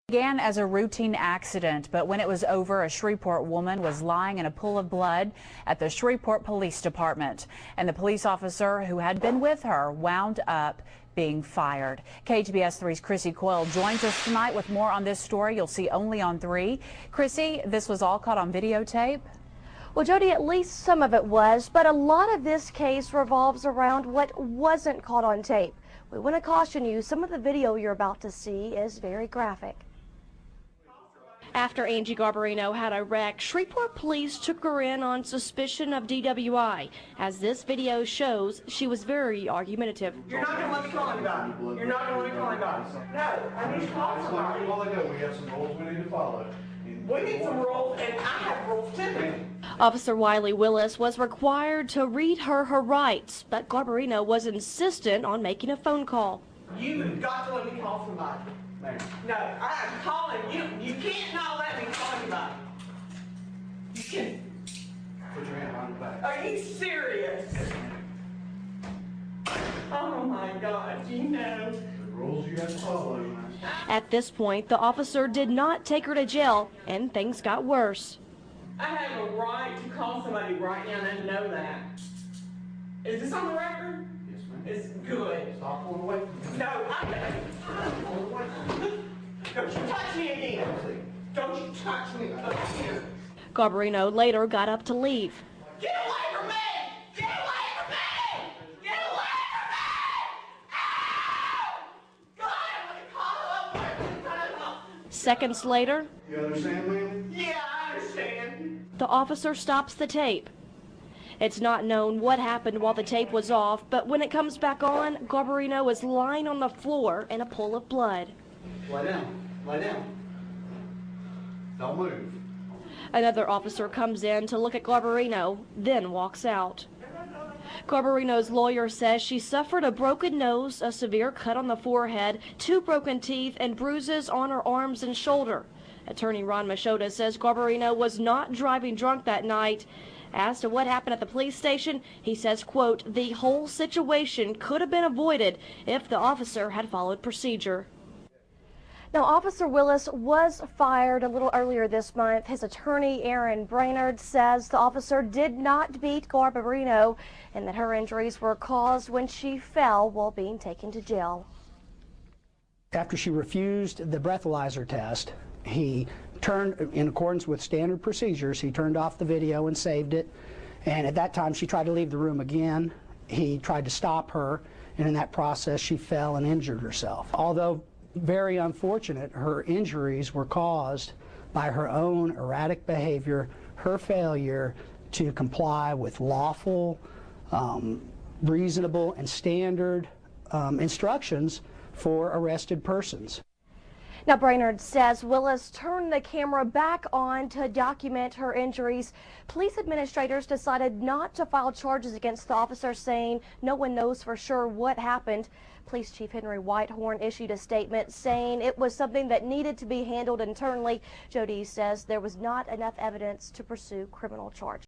Began as a routine accident, but when it was over, a Shreveport woman was lying in a pool of blood at the Shreveport Police Department, and the police officer who had been with her wound up being fired. KHBS 3's Chrissy Coyle joins us tonight with more on this story you'll see only on 3. Chrissy, this was all caught on videotape? Well, Jody, at least some of it was, but a lot of this case revolves around what wasn't caught on tape. We want to caution you, some of the video you're about to see is very graphic. After Angie Garbarino had a wreck, Shreveport police took her in on suspicion of DWI. As this video shows, she was very argumentative. You're not going to let me call anybody. You're not going to let me call anybody. No, I need to call somebody. While ago, we have some rules we need to follow. We need some rules, and I have rules too. Officer Wiley Willis was required to read her rights, but Garbarino was insistent on making a phone call. You've got to let me call somebody. No, I'm calling you. You can't not let me call anybody. You can't. Put your hand behind the back. Are you serious? Oh my God, you know. The rules you have to follow. At this point, the officer did not take her to jail, and things got worse. I have a right to call somebody right now and know that. Is this on the record? Yes, ma'am. It's good. Stop pulling away from me. No, I'm gonna. Don't you touch me again. Don't you touch me again. Garbarino later got up to leave. Get away from me! Get away from me! Get away from me! Ow! God, I'm gonna call up. Seconds later, You understand, ma'am? Yeah, I understand. the officer stops the tape. It's not known what happened while the tape was off, but when it comes back on, Garbarino is lying on the floor in a pool of blood. Lie down. Lie down. Don't move. Another officer comes in to look at Garbarino, then walks out. Garbarino's lawyer says she suffered a broken nose, a severe cut on the forehead, 2 broken teeth, and bruises on her arms and shoulder. Attorney Ron Machota says Garbarino was not driving drunk that night. As to what happened at the police station, he says, quote, the whole situation could have been avoided if the officer had followed procedure. Now, Officer Willis was fired a little earlier this month. His attorney, Aaron Brainerd, says the officer did not beat Garbarino and that her injuries were caused when she fell while being taken to jail. After she refused the breathalyzer test, he turned, in accordance with standard procedures, he turned off the video and saved it. And at that time, she tried to leave the room again. He tried to stop her, and in that process, she fell and injured herself. Although very unfortunate, her injuries were caused by her own erratic behavior, her failure to comply with lawful, reasonable, and standard instructions for arrested persons. Now, Brainerd says Willis turned the camera back on to document her injuries. Police administrators decided not to file charges against the officer, saying no one knows for sure what happened. Police Chief Henry Whitehorn issued a statement saying it was something that needed to be handled internally. Jody says there was not enough evidence to pursue criminal charges.